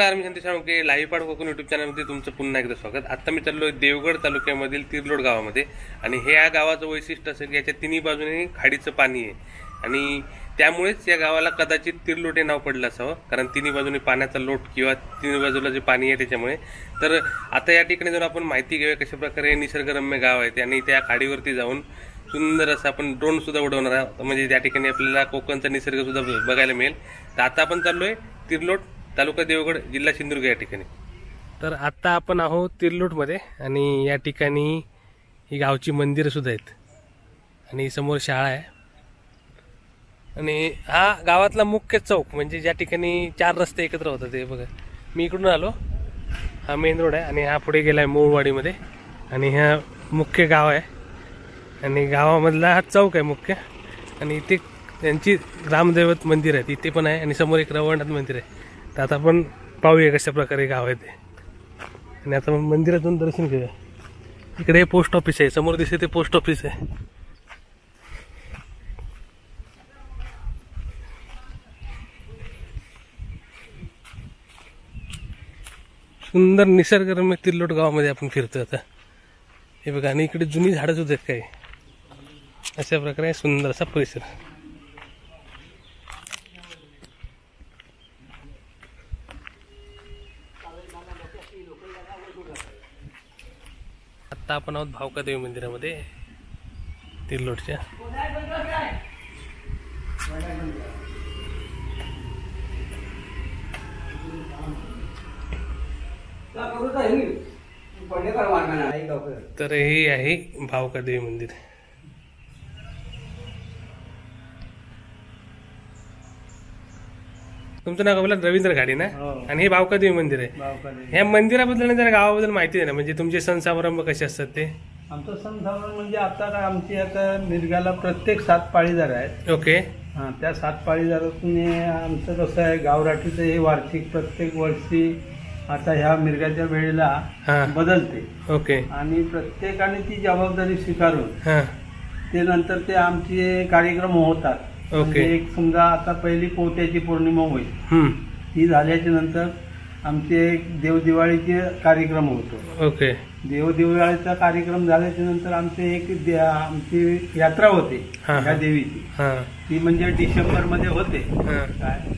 नमस्कार, मी संतोष साळुंखे. लाईव्ह पाड कोकण यूट्यूब चॅनलमध्ये तुमचं पुन्हा एकदा स्वागत. आता मी चाललो देवगड तालुक्यामधील तिरलोड गावामध्ये आणि हे या गावाचं वैशिष्ट्य असं की याच्या तिन्ही बाजूने खाडीचं पाणी आहे आणि त्यामुळेच या गावाला कदाचित तिरलोट हे नाव पडलं असावं, कारण तिन्ही बाजूने पाण्याचा लोट किंवा तिन्ही बाजूला जे पाणी आहे त्याच्यामुळे. तर आता या ठिकाणी जर आपण माहिती घेऊया कशा प्रकारे निसर्गरम्य गाव आहे आणि त्या खाडीवरती जाऊन सुंदर असं आपण ड्रोन सुद्धा उडवणार आहोत, म्हणजे त्या ठिकाणी आपल्याला कोकणचा निसर्ग सुद्धा बघायला मिळेल. तर आता आपण चाललोय तिरलोट, तालुका देवगड, जिल्हा सिंधुदुर्ग या ठिकाणी. तर आता आपण आहोत तिरलोटमध्ये आणि या ठिकाणी ही गावची मंदिरं सुद्धा आहेत आणि समोर शाळा आहे आणि हा गावातला मुख्य चौक, म्हणजे ज्या ठिकाणी 4 रस्ते एकत्र होतात. ते बघा, मी इकडून आलो, हा मेन रोड आहे आणि हा पुढे गेला आहे मोळवाडीमध्ये आणि हा मुख्य गाव आहे आणि गावामधला हा चौक आहे मुख्य. आणि इथे त्यांची ग्रामदैवत मंदिर आहे तिथे पण आहे आणि समोर एक रवळनाथ मंदिर आहे. तर आता आपण पाहूया कशा प्रकारे गाव आहे ते आणि आता मंदिरातून दर्शन घेऊया. इकडे पोस्ट ऑफिस आहे, समोर दिसते ते पोस्ट ऑफिस आहे. सुंदर निसर्गरम्य तिरलोट गावामध्ये आपण फिरतो आता. हे बघा, आणि इकडे जुनी झाडं सुद्धा आहेत काही. अशा प्रकारे सुंदर असा परिसर. आता आपण आहोत भावकादेवी मंदिरामध्ये तिरलोटच्या. तर हे आहे भावकादेवी मंदिर. तुमचं नाव बोला, रवींद्र घाडी ना? आणि हे भावकादेवी मंदिर आहे. ह्या मंदिराबद्दल जरा गावाबद्दल माहिती आहे ना, म्हणजे तुमचे सण समारंभ कसे असतात ते? आमचं सण समारंभ म्हणजे आता आमची आता मिरगाला प्रत्येक 7 पाळीदार आहेत. ओके. हा, त्या 7 पाळीदारातून आमचं कसं आहे, गावराठीचं हे वार्षिक प्रत्येक वर्षी आता ह्या मिरगाच्या वेळेला बदलते. ओके. आणि प्रत्येकाने ती जबाबदारी स्वीकारून ते नंतर ते आमचे कार्यक्रम होतात. ओके. एक समजा आता पहिली पोत्याची पौर्णिमा होईल, ती झाल्याच्या नंतर आमचे एक देवदिवाळीचे कार्यक्रम होतो. ओके. देवदिवाळीचा कार्यक्रम झाल्याच्या नंतर आमची यात्रा होते ह्या देवीची. ती म्हणजे डिसेंबर मध्ये होते.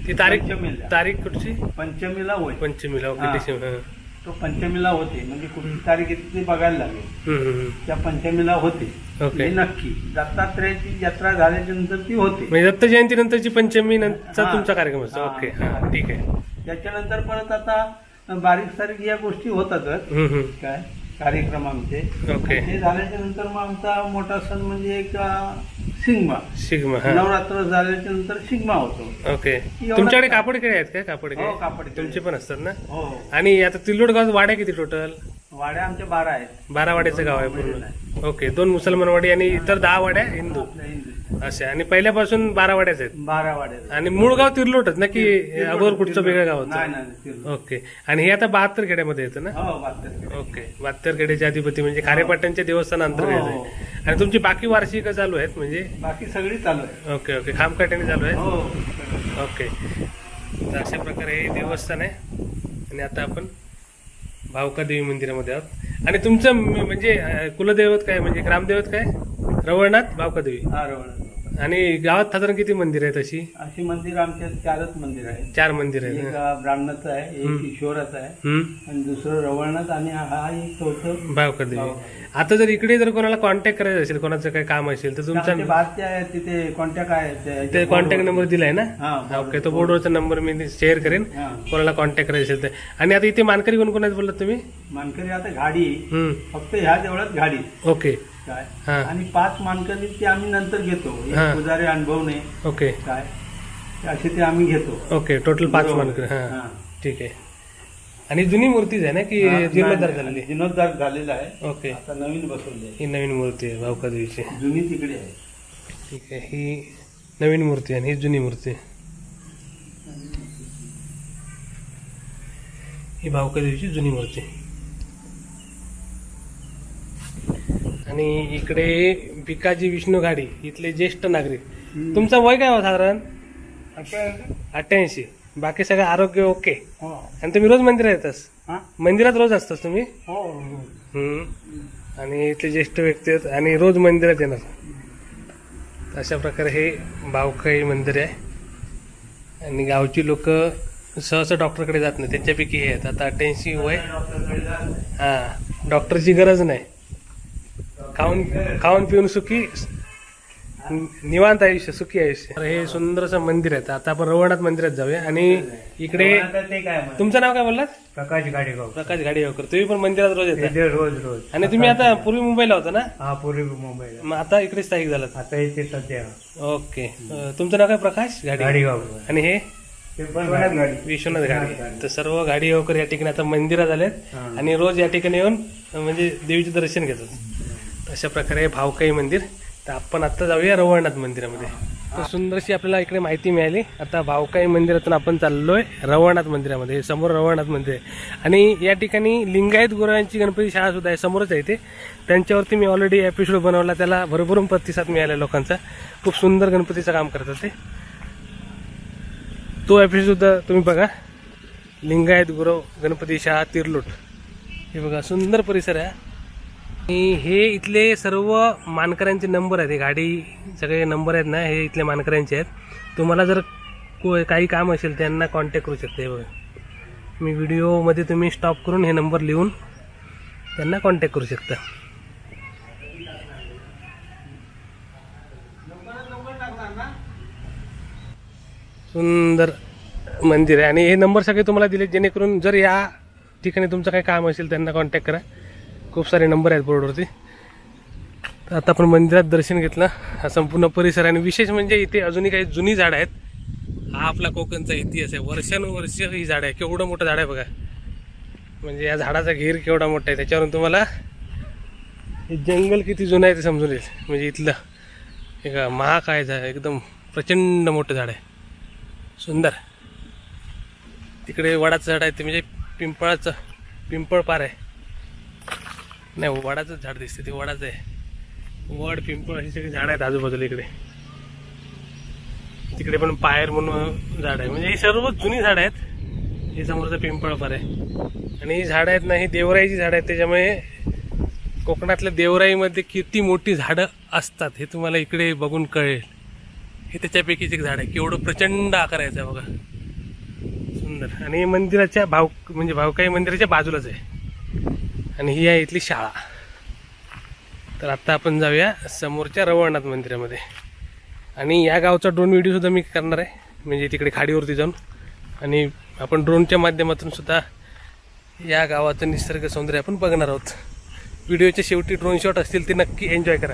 ती तारीख कुठची? पंचमीला होईल. पंचमीला. ओके. डिसेंबर. तो पंचमीला होते, म्हणजे कुठली तारीख येते ते बघायला लागेल. त्या पंचमीला होते. ओके. नक्की दत्तात्रेयाची यात्रा झाल्याच्या नंतर ती होते, म्हणजे दत्त जयंती नंतरची पंचमी नंतर तुमचा कार्यक्रम असतो. ओके. ठीक आहे. त्याच्यानंतर परत आता बारीक सारीक या गोष्टी होतातच काय कार्यक्रम आमचे. ओके. ते झाल्याच्या नंतर मग आमचा मोठा सण म्हणजे एक शिगमा. नवरात्र झाल्याच्या नंतर शिगमा होतो. ओके. तुमच्याकडे कापड खेळ आहेत का? कापड खेळ? कापड तुमचे पण असतात ना? हो. आणि आता तिरलोट गावात वाड्या किती टोटल? वाड्या आमच्या 12 आहेत. 12 वाड्याचं गाव आहे पूर्ण. ओके. 2 मुसलमान वाडी आणि इतर 10 वाड्या हिंदू असे. आणि पहिल्यापासून 12 वाड्याच आहेत. 12 वाड्या. आणि मूळ गाव तिरलोटच ना की अगोदर कुठचं वेगळं गाव होतं? नाही. ओके. आणि हे आता 72 खेड्यामध्ये येतं ना? हो, 72. ओके. 72 खेड्याचे अधिपती म्हणजे खारेपाट्यांच्या देवस्थान अंतर्गत आहे. आणि तुमची बाकी वार्षिक चालू आहेत म्हणजे? बाकी सगळी चालू आहे. ओके. ओके. खामकाट्याने चालू आहे. हो. ओके. तर अशा प्रकारे हे देवस्थान आहे आणि आता आपण भावकादेवी मंदिरामध्ये आहोत. आणि तुमचं म्हणजे कुलदैवत काय, म्हणजे ग्रामदैवत काय? रवळनाथ, भावकादेवी. हा, रवळनाथ. आणि गावात साधारण किती मंदिर आहेत अशी मंदिर आमच्या 4च मंदिर आहेत. 4 मंदिर आहेत. एक ब्राह्मणाचं आहे, एक ईश्वराचं आहे आणि दुसरं रवळनाथ आणि हा एक चौथं भावकादेवी. आता जर इकडे जर कोणाला कॉन्टॅक्ट करायचं असेल, कोणाचं काही काम असेल तर तुमचा आहे तिथे कॉन्टॅक्ट आहे. ते कॉन्टॅक्ट नंबर दिलाय ना? ओके. तो बोर्डवरचा नंबर मी शेअर करेन कोणाला कॉन्टॅक्ट करायचं असेल तर. आणि आता इथे मानकरी कोण कोण आहेत बोललात तुम्ही? मानकरी आता घाडी फक्त ह्या जवळच घाडी. ओके. काय आणि 5 मानकरी ते आम्ही नंतर घेतो. पुजारी अनुभवणे. ओके. काय असे ते आम्ही घेतो. ओके. टोटल 5 मानकरी. ठीक आहे. आणि जुनी मूर्तीच आहे ना की जीर्णोद्धार झालेली? जीर्णोद्धार झालेला आहे. ओके. आता नवीन बसवली आहे. ही नवीन मूर्ती आहे भावकादेवीची. जुनी तिकडे आहे. ठीक आहे. ही नवीन मूर्ती आहे आणि ही जुनी मूर्ती. ही भावकादेवीची जुनी मूर्ती. आणि इकडे भिकाजी विष्णू घाडी इथले ज्येष्ठ नागरिक. तुमचं वय काय हो साधारण? 88. बाकी सगळं आरोग्य ओके. हो आणि तुम्ही रोज मंदिरात येतास? हा मंदिरात रोज असतास तुम्ही? हो आणि इथले ज्येष्ठ व्यक्ती आहेत आणि रोज मंदिरात येणार. अशा प्रकारे हे भावकाई मंदिर आहे आणि गावची लोक सहसा डॉक्टरकडे जात नाही, त्यांच्यापैकी हे आहेत. आता 88 वय, हां, डॉक्टरची गरज नाही. खाऊन पिऊन सुखी निवांत आयुष्य, सुखी आयुष्य. हे सुंदरसं मंदिर आहे. आता आपण रवळनाथ मंदिरात जाऊया. आणि इकडे ते काय तुमचं नाव काय बोललात? प्रकाश गाडेगाव. प्रकाश गाडीगावकर. तुम्ही पण मंदिरात रोज येता? रोज. आणि तुम्ही आता पूर्वी मुंबईला होता ना? हा पूर्वी मुंबईला. मग आता इकडे स्थायिक झालात? आता इथे सध्या. ओके. तुमचं नाव काय? प्रकाश गाडेगाव. आणि हे गाडी. विश्वनाथ गाडी. तर सर्व गाडी गावकर या ठिकाणी आता मंदिरात आलेत आणि रोज या ठिकाणी येऊन म्हणजे देवीचे दर्शन घेतात. अशा प्रकारे भावकाई मंदिर. तर आपण आता जाऊया रवळनाथ मंदिरामध्ये. तर सुंदरशी आपल्याला इकडे माहिती मिळाली. आता भावकाई मंदिरातून आपण चाललोय रवळनाथ मंदिरामध्ये. समोर रवळनाथ मंदिर आहे आणि या ठिकाणी लिंगायत गुरुवांची गणपती शाळा सुद्धा आहे, समोरच आहे ते. त्यांच्यावरती मी ऑलरेडी एपिसोड बनवला, त्याला भरभरून प्रतिसाद मिळाला लोकांचा. खूप सुंदर गणपतीचं काम करतात ते. तो एपिसोड सुद्धा तुम्ही बघा. लिंगायत गुरव गणपती शाळा तिरलोट. हे बघा सुंदर परिसर आहे. आणि हे इथले सर्व मानकऱ्यांचे नंबर आहेत. हे गाडी सगळे नंबर आहेत ना, हे इथले मानकऱ्यांचे आहेत. तुम्हाला जर काही काम असेल त्यांना कॉन्टॅक्ट करू शकता. हे बघा, मी व्हिडिओमध्ये तुम्ही स्टॉप करून हे नंबर लिहून त्यांना कॉन्टॅक्ट करू शकता. सुंदर मंदिर आहे आणि हे नंबर सगळे तुम्हाला दिले, जेणेकरून जर या ठिकाणी तुमचं काही काम असेल त्यांना कॉन्टॅक्ट करा. खूप सारे नंबर आहेत बोर्डवरती. तर आता आपण मंदिरात दर्शन घेतलं. हा संपूर्ण परिसर. आणि विशेष म्हणजे इथे अजूनही काही जुनी झाडं आहेत. हा आपला कोकणचा इतिहास आहे. वर्षानुवर्ष ही झाड आहे. केवढं मोठं झाड आहे बघा. म्हणजे या झाडाचा घेर केवढा मोठा आहे त्याच्यावरून तुम्हाला हे जंगल किती जुनं आहे ते समजून येईल. म्हणजे इथलं एक महाकाय झाड, एकदम प्रचंड मोठं झाड आहे, सुंदर. तिकडे वडाचं झाड आहे ते म्हणजे पिंपळ पार आहे. नाही, वडाचं झाड दिसते ते, वडाचं आहे. वड, पिंपळ अशी सगळी झाड आहेत आजूबाजूला इकडे. तिकडे पण पायर म्हणून झाड आहे. म्हणजे ही सर्व जुनी झाड आहेत. हे समोरचं पिंपळ पार आहे. आणि ही झाडं आहेत ना, ही देवराईची झाडं आहेत. त्याच्यामुळे कोकणातल्या देवराईमध्ये किती मोठी झाडं असतात हे तुम्हाला इकडे बघून कळेल. हे त्याच्यापैकीच एक झाड आहे. केवढं प्रचंड आकाराचं आहे बघा, सुंदर. आणि मंदिराच्या भावकाई मंदिराच्या बाजूलाच आहे. आणि ही आहे इथली शाळा. तर आता आपण जाऊया समोरच्या रवळनाथ मंदिरामध्ये. आणि या गावचा ड्रोन व्हिडिओ सुद्धा मी करणार आहे, म्हणजे तिकडे खाडीवरती जाऊन. आणि आपण ड्रोनच्या माध्यमातून सुद्धा या गावाचं निसर्ग सौंदर्य आपण बघणार आहोत. व्हिडिओच्या शेवटी ड्रोन शॉट असतील ते नक्की एन्जॉय करा.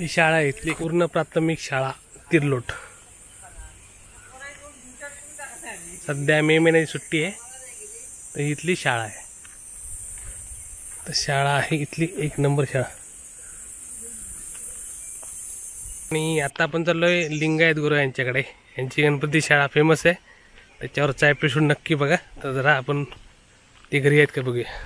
ही शाळा आहे इथली, पूर्ण प्राथमिक शाळा तिरलोट. सध्या मे महिन्याची सुट्टी आहे, तर इथली शाळा आहे. तर शाळा आहे इथली 1 नंबर शाळा. आणि आता आपण चाललोय लिंगायत गुरु यांच्याकडे. यांची गणपती शाळा फेमस आहे, त्याच्यावरचा एपिसोड नक्की बघा. तर जरा आपण ते घरी आहेत का बघूया.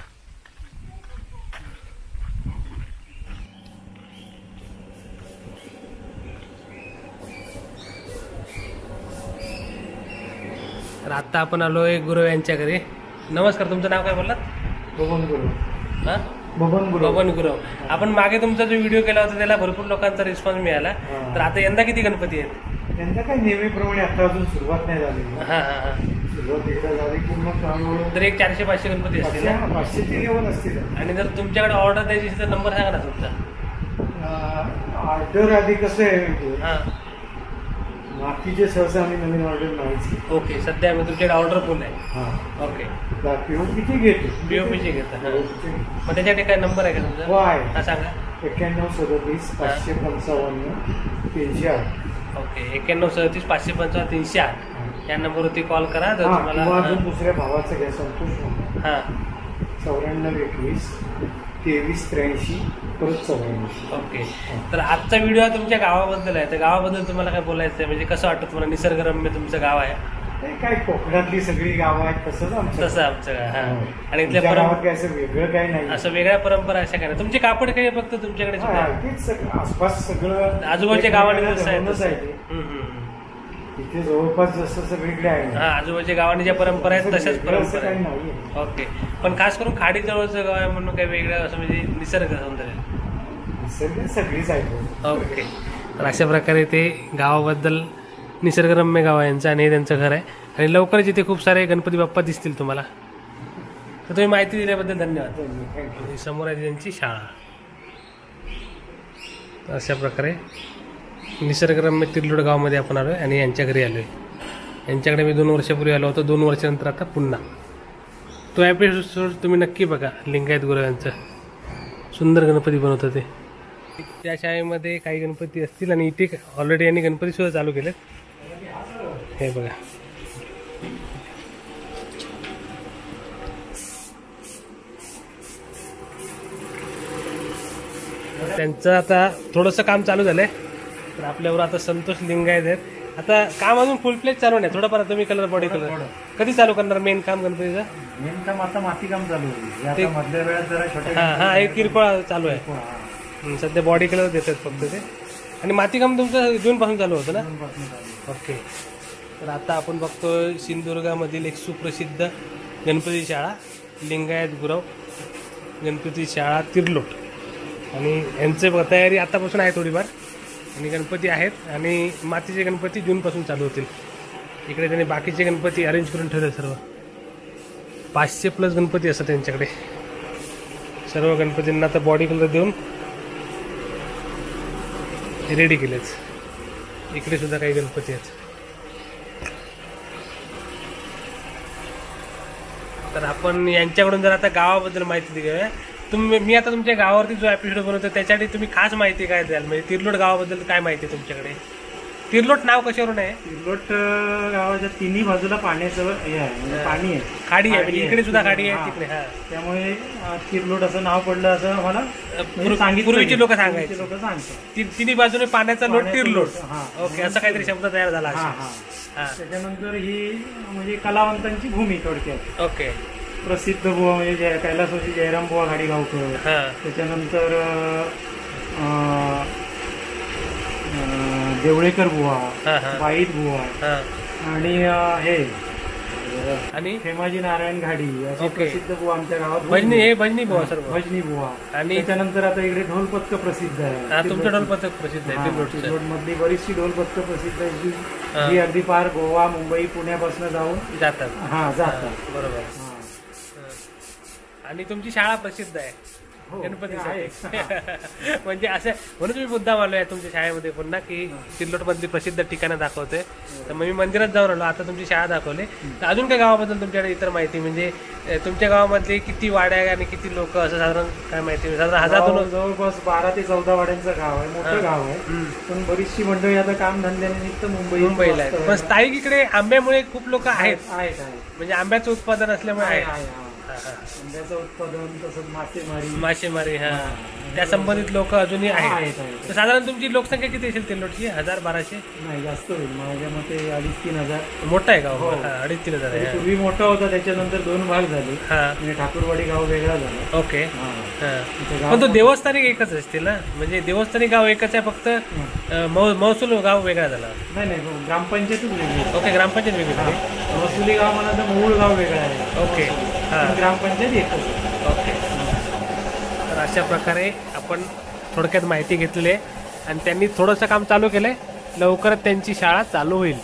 तर आता आपण आलोय गुरु यांच्या घरी. नमस्कार, तुमचं नाव काय बोललात? बबन गुरु. हां, बबन गुरु. बबन गुरु. आपण मागे तुमचा जो व्हिडिओ केला होता त्याला भरपूर लोकांचा रिस्पॉन्स मिळाला. तर आता यंदा किती गणपती आहेत? यंदा काय नेहमीप्रमाणे आता अजून सुरुवात नाही झाली. हां हां हां. सुरुवात एकदा झाली की मग हळूहळू तर एक 400-500 गणपती असतील ना? 500 ची लेवल असतील. आणि जर तुमच्याकडे ऑर्डर द्यायची असेल तर नंबर सांगा ना तुमचा. ऑर्डर आधी कसं आहे, हां, बाकीचे सहसा आम्ही नवीन ऑर्डर नाहीच. ओके. सध्या आम्ही तुमच्याकडे ऑर्डर फुल आहे. हां, ओके. पीओपीची घेतो. पीओपीची घेता. हां, मग त्याच्याकडे काय नंबर आहे का तुमचा? हो आहे. हां, सांगा. 9137 555 308. ओके. 9137 555 308 या नंबरवरती कॉल करा. तर तुम्हाला अजून दुसऱ्या भावाचं घ्या, संतोष. हां, 9421 2383 परत 94. ओके. तर आजचा व्हिडिओ तुमच्या गावाबद्दल आहे. तर गावाबद्दल तुम्हाला काय बोलायचं आहे? म्हणजे कसं वाटतं तुम्हाला? निसर्गरम्य तुमचं गाव आहे. ते काय कोकणातली सगळी गावं आहेत तसंच आमचं. तसं आमचं गाव. हा. आणि तुमच्या इथल्या गावात काय असं वेगळं काही नाही. असं वेगळ्या परंपरा अशा काय नाही. तुमची कापड काही फक्त तुमच्याकडे सुद्धा तेच सगळं आसपास सगळं आजूबाजूच्या गावांनी जसं आहे धरूनच तसं. आहे ते. तिथे जवळपास जसं सगळीकडे आहे. हा, आजूबाजूच्या गावांनी ज्या परंपरा आहेत तशाच वेगळं असं परंपरा काही आहेत. नाहीये. ओके. पण खास करून खाडी जवळचं गाव आहे म्हणून काही वेगळं असं म्हणजे निसर्ग सौंदर्य. सगळी सगळीच आहे. ओके. तर अशा प्रकारे ते गावाबद्दल निसर्गरम्य गाव आहे यांचं आणि हे त्यांचं घर आहे. आणि लवकरच इथे खूप सारे गणपती बाप्पा दिसतील तुम्हाला. तर तुम्ही माहिती दिल्याबद्दल धन्यवाद. आणि समोर आहे त्यांची शाळा. तर अशा प्रकारे निसर्गरम्य तिरलोड गावामध्ये आपण आलो आहे आणि यांच्या घरी आलो आहे. यांच्याकडे मी 2 वर्षापूर्वी आलो होतो. 2 वर्षानंतर आता पुन्हा. तो एपिसोड तुम्ही नक्की बघा. लिंगायत गुरव यांचं सुंदर गणपती बनवतं ते. त्या शाळेमध्ये काही गणपती असतील आणि इथे ऑलरेडी यांनी गणपती सुद्धा चालू केलेत. हे बघा. त्यांचं आता थोडंसं काम चालू झालंय. तर आपल्यावर आता संतोष लिंगायत आहेत. आता काम अजून फुल प्लेज चालू नाही. थोडंफार तुम्ही कलर बॉडी कलर कधी चालू करणार मेन काम गणपतीचं? मेन काम आता माती काम चालू आहे. ते- आता मधल्या वेळात जरा छोटे हा एक किरकोळ चालू आहे. सध्या बॉडी कलर देतात फक्त ते. आणि मातीकाम तुमचं जूनपासून चालू होतं ना? ओके. तर आता आपण बघतो सिंधुदुर्गामधील एक सुप्रसिद्ध गणपती शाळा लिंगायत गुरव गणपती शाळा तिरलोट. आणि यांचे तयारी आतापासून आहे थोडीफार. आणि गणपती आहेत आणि मातीचे गणपती जूनपासून चालू होतील. इकडे त्यांनी बाकीचे गणपती अरेंज करून ठेवले सर्व. 500+ गणपती असतात त्यांच्याकडे. सर्व गणपतींना आता बॉडी कलर देऊन रेडी केलेच. इकडे सुद्धा काही गणपती आहेत. तर आपण यांच्याकडून जर आता गावाबद्दल माहिती घेऊया. मी आता तुमच्या गावावरती जो एपिसोड बनवतो त्याच्यासाठी तुम्ही खास माहिती काय द्याल? म्हणजे तिरलोट गावाबद्दल काय माहिती आहे तुमच्याकडे? तिरलोट नाव कशावरून आहे? तिरलोट गावाच्या तिन्ही बाजूला पाण्याचं हे आहे, म्हणजे पाणी आहे, खाडी आहे. म्हणजे इकडे सुद्धा खाडी आहे, हा. तिकडे. हा. त्यामुळे तिरलोट असं नाव पडलं असं आम्हाला पूर्वीची लोक सांगायचे. लोक सांगतात तिन्ही बाजूने पाण्याचा लोट तिरलोट. हा. ओके. असं काहीतरी शब्द तयार झाला हा असेल. हा. हा. त्याच्यानंतर ही म्हणजे कलावंतांची भूमी थोडक्यात. ओके. प्रसिद्ध बुवा म्हणजे कैलासवासी जयराम बुवा घाडीगावकर. हा. त्याच्यानंतर देवळेकर बुवा, हा, हा. वाईद बुवा हा. आणि हे आणि हेमाजी नारायण घाडी असे ओके. प्रसिद्ध बुवा आमच्या गावात. भजनी हे भजनी बुवा सर्व. भजनी बुवा. आणि त्याच्यानंतर आता इकडे ढोलपथक प्रसिद्ध आहे. हा, तुमचं ढोलपथक प्रसिद्ध आहे तिरलोटचं. तिरलोट मधली बरीचशी ढोलपथक प्रसिद्ध आहे हा. जी अगदी पार गोवा मुंबई पुण्यापासून जाऊन जातात. हा जातात. बरोबर. हा. आणि तुमची शाळा प्रसिद्ध आहे हो, गणपतीसाठी. ते आहे. म्हणजे असं म्हणून तुम्ही मुद्दाम आलोय तुमच्या शाळेमध्ये पुन्हा की तिरलोट मधली प्रसिद्ध ठिकाणं दाखवते. तर मग मी मंदिरात जाऊन आलो. आता तुमची शाळा दाखवली. तर अजून काय गावाबद्दल तुमच्याकडे इतर माहिती म्हणजे तुमच्या गावामधले किती वाड्या आणि किती लोक असं साधारण काय माहिती? साधारण 1000 जवळपास 12 ते 14 वाड्यांचं गाव आहे. मोठं गाव आहे. पण बरीचशी मंडळी आता काम धंद्यानिमित्त मुंबईला आहे. पण स्थायिक इकडे आंब्यामुळे खूप लोक आहेत. आहेत म्हणजे आंब्याचं उत्पादन असल्यामुळे आहे. आंब्याचं उत्पादन तसंच मासेमारी. हा. त्या संबंधित लोक अजूनही आहेत. आहेत. तर साधारण तुमची लोकसंख्या किती असेल तिरलोटची? 1000-1200? नाही जास्त होईल माझ्या मते 2,500-3,000 हजार. मोठा आहे गाव. हो. 2,500-3,000 आहे. पूर्वी मोठा होता त्याच्यानंतर 2 भाग झाले. हा. म्हणजे ठाकूरवाडी गाव वेगळा झाला. ओके. हा. हा. पण तो देवस्थानी एकच असतील ना? म्हणजे देवस्थानी गाव एकच आहे फक्त महसूल गाव वेगळा झाला. नाही ग्रामपंचायतच वेगळी. ओके. ग्रामपंचायत वेगळी झाली. महसुली गाव म्हणा तर मूळ गाव वेगळा आहे. ओके. हा. पण ग्रामपंचायत एकच आहे. ओके. तर अशा प्रकारे आपण थोडक्यात माहिती घेतली आहे आणि त्यांनी थोडंसं काम चालू केलं आहे. लवकरच त्यांची शाळा चालू होईल.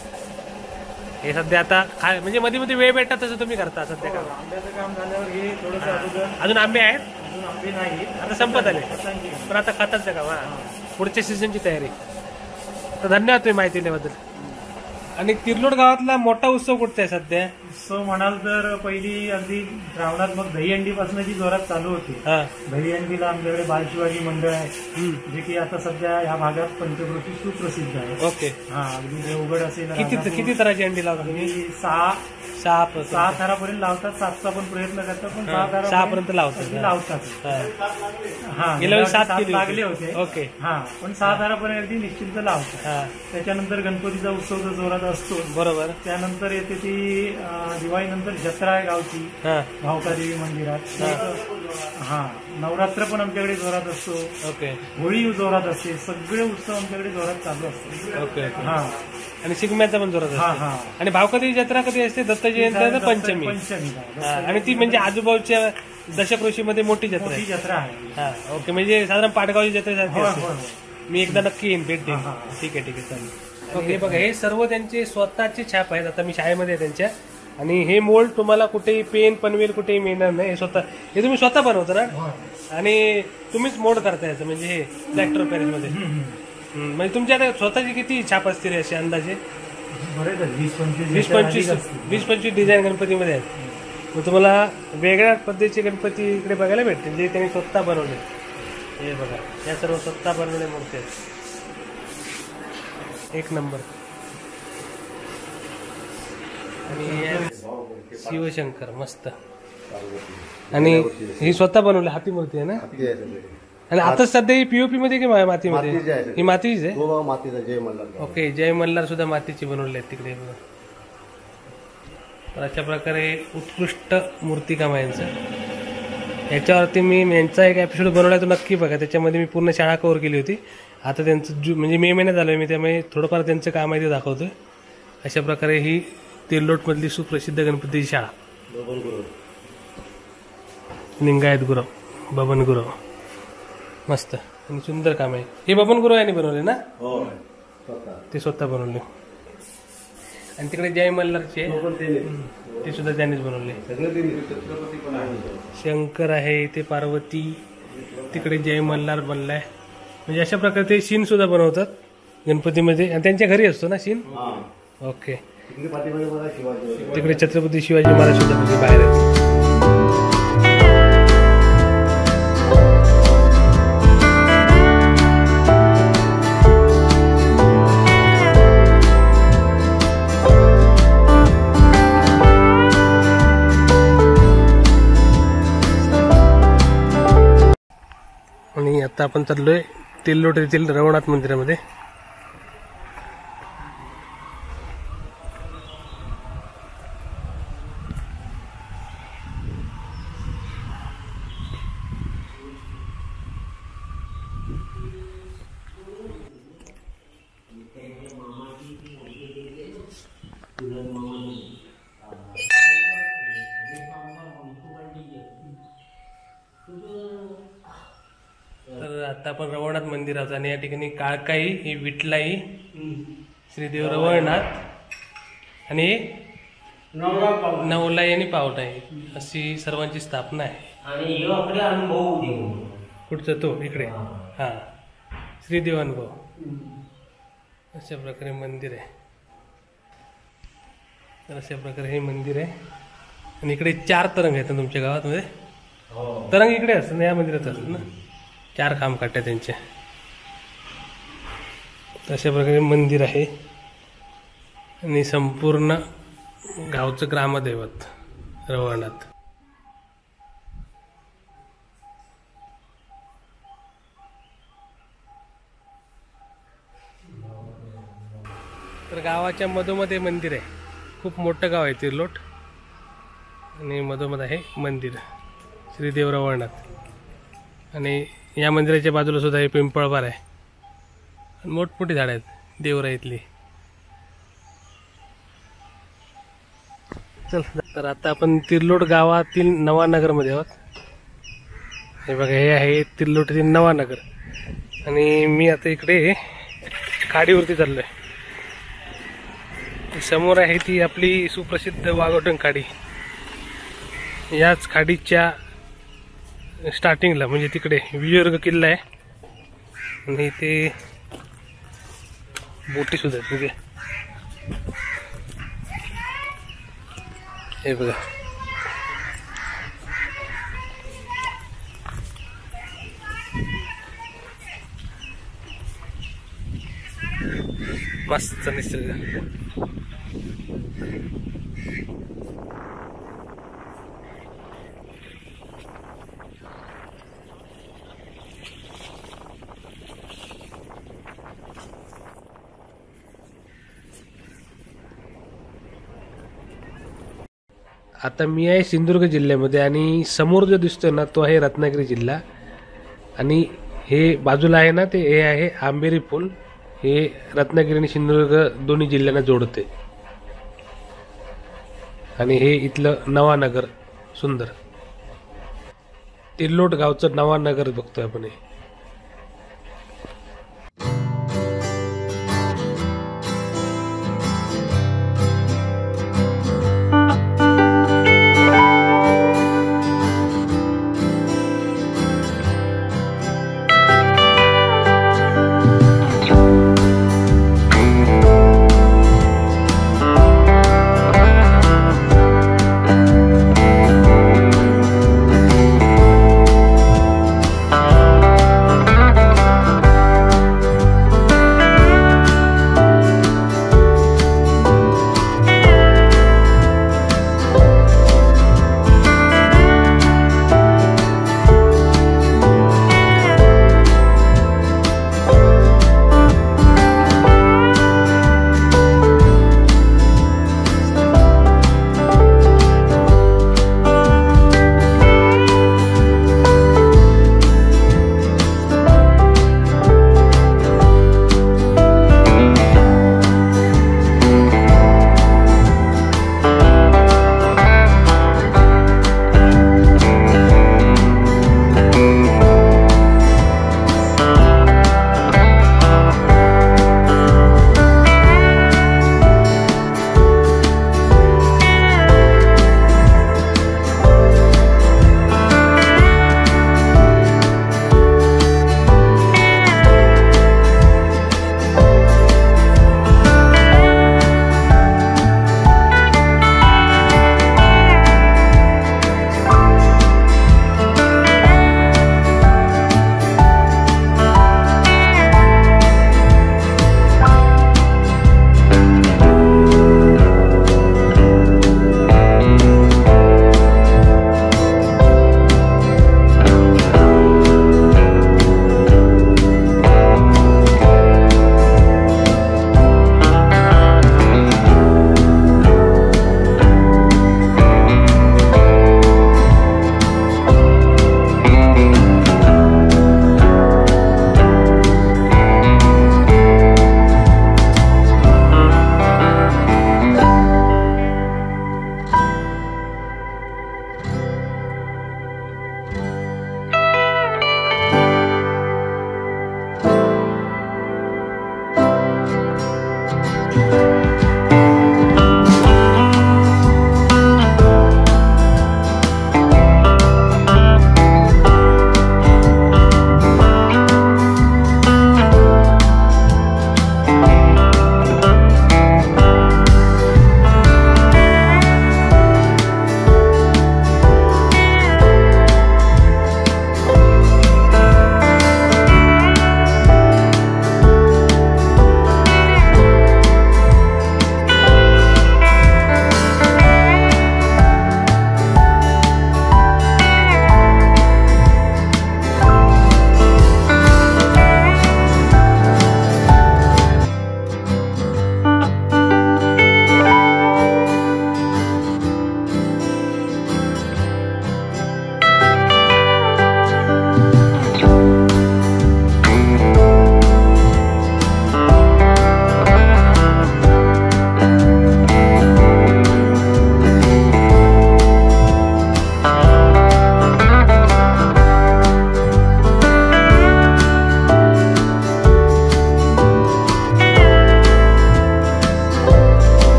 हे सध्या आता म्हणजे मध्ये मध्ये वेळ भेटतात तसं तुम्ही करता सध्या काम. आंब्याचं काम झाल्यावर हे थोडंसं अगोदर अजून आंबे आहेत? अजून आंबे नाही. आता संपत आले पण आता खताचं काम. हा. पुढच्या सीझनची तयारी. तर धन्यवाद तुम्ही माहिती दिल्याबद्दल. आणि तिरलोट गावातला मोठा उत्सव कुठचा आहे सध्या? उत्सव म्हणाल तर पहिली अगदी श्रावणात मग दहीहंडी पासून जोरात चालू होते. दहीहंडीला आमच्याकडे बालशिवाजी मंडळ आहे, जे की आता सध्या ह्या भागात पंचक्रोशी सुप्रसिद्ध आहे. ओके. हा, अगदी देवगड असेल. किती तराची अंडी लावतात तुम्ही? 6 थरापर्यंत लावतात. 7चा पण प्रयत्न करतात, पण 6 पर्यंत लावतात. हा, गेल्या वेळी 7 लागले होते. ओके. हा, पण 6 थरापर्यंत अगदी निश्चिंत लावतात. त्याच्यानंतर गणपतीचा उत्सव जो जोरात असतो. बरोबर. त्यानंतर येते ती दिवाळीनंतर जत्रा आहे गावची भावकादेवी मंदिरात. हा, नवरात्र पण आमच्याकडे जोरात असतो. ओके. होळी जोरात असते. सगळे उत्सव आमच्याकडे जोरात चालू असतो. ओके. हा, आणि शिगम्याचा पण जोरात असतो. आणि भावकादेवी जत्रा कधी असते? दत्त जयंती पंचमी. आणि ती म्हणजे आजूबाजूच्या दशक्रोशीमध्ये मोठी जत्रा आहे. हा, ओके. म्हणजे साधारण पाटगावची जत्रेसारखी असते. मी एकदा नक्की येईन, भेट देईन. ठीक आहे, चालेल. ओके. बघा, हे सर्व त्यांचे स्वतःचे छाप आहेत. आता मी शाळेमध्ये आहे त्यांच्या. आणि हे मोल्ड तुम्हाला कुठेही पेन पनवेल कुठेही मिळणार नाही. हे तुम्ही स्वतः बनवता ना? आणि तुम्हीच मोल्ड करता याचं, म्हणजे हे ब्लॅक पॅरिस मध्ये. म्हणजे तुमच्या आता स्वतःची किती छाप असतील असे अंदाजे? 20-25 डिझाईन गणपतीमध्ये आहेत. मग तुम्हाला वेगळ्या पद्धतीचे गणपती इकडे बघायला भेटतील, जे त्यांनी स्वतः बनवले. हे बघा, या सर्व स्वतः बनवलेल्या मूर्ती आहेत. एक नंबर. आणि शिवशंकर मस्त. आणि ही स्वतः बनवली हाती मूर्ती आहे ना? आणि आता सध्या ही पीओपी मध्ये की मातीमध्ये? ही मातीच आहे. ओके. जय मल्हार सुद्धा मातीची बनवली आहेत तिकडे. तर अशा प्रकारे उत्कृष्ट मूर्तिकाम आहे यांचं. याच्यावरती मी यांचा एक एपिसोड बनवला, तो नक्की बघा. त्याच्यामध्ये मी पूर्ण शाळा कव्हर केली होती. आता त्यांचं म्हणजे मे महिन्यात आलोय मी, त्यामुळे थोडंफार त्यांचं काम आहे ते दाखवतोय. अशा प्रकारे ही तिर्लोटमधली सुप्रसिद्ध गणपतीची शाळा. लिंगायत गुरव, बबन गुरव. मस्त आणि सुंदर काम आहे. हे बबन गुरव यांनी बनवले ना? ते स्वतः बनवले. आणि तिकडे जय मल्हारचे ते सुद्धा त्यांनीच बनवले. शंकर आहे इथे, पार्वती, तिकडे जय मल्हार बनलाय. म्हणजे अशा प्रकारे ते शीन सुद्धा बनवतात गणपतीमध्ये. आणि त्यांच्या घरी असतो ना शीन? ओके. तिकडे छत्रपती शिवाजी महाराज सुद्धा म्हणजे बाहेर आहेत. आणि आता आपण चाललोय तिर्लोट येथील रवनाथ मंदिरामध्ये. तर आता आपण रवळनाथ मंदिरात आणि या ठिकाणी काळकाई, ही विठलाई, श्रीदेव रवळनाथ आणि नवलाई आणि पावलाई अशी सर्वांची स्थापना आहे. आणि आपले अनुभव देऊ कुठचं तो इकडे हा श्रीदेव अनुभव. अशा प्रकारे मंदिर आहे. तर अशा प्रकारे हे मंदिर आहे. आणि इकडे 4 तरंग आहेत ना तुमच्या गावात? तरंग इकडे असतात ना, या मंदिरात असतात ना. 4 खामखाट्या त्यांच्या. अशा प्रकारे मंदिर आहे. आणि संपूर्ण गावचं ग्रामदैवत रवळनाथ. तर गावाच्या मधोमध मंदिर आहे. खूप मोठं गाव आहे तिर्लोट. आणि मधोमध आहे मंदिर श्रीदेव रवळनाथ. आणि या मंदिराच्या बाजूला सुद्धा हे पिंपळबार आहे. आणि मोठमोठी झाडं आहेत देवराईतली. चल, तर आता आपण तिर्लोट गावातील नवानगरमध्ये आहोत. हे बघा, हे आहे तिर्लोटीतील नवानगर. आणि मी आता इकडे खाडीवरती चाललोय. समोर आहे ती आपली सुप्रसिद्ध वाघोटन खाडी. याच खाडीच्या स्टार्टिंगला म्हणजे तिकडे विजयदुर्ग किल्ला आहे. आणि इथे बोटी सुद्धा आहेत. हे बघा, मस्त निसर्ग. आता मी आहे सिंधुदुर्ग जिल्ह्यामध्ये आणि समोर जो दिसतोय ना तो आहे रत्नागिरी जिल्हा. आणि हे बाजूला आहे ना ते हे आहे आंबेरी पूल. हे रत्नागिरी आणि सिंधुदुर्ग दोन्ही जिल्ह्यांना जोडते. आणि हे इथलं नवानगर सुंदर तिर्लोट गावचं नवानगर बघतोय आपण. हे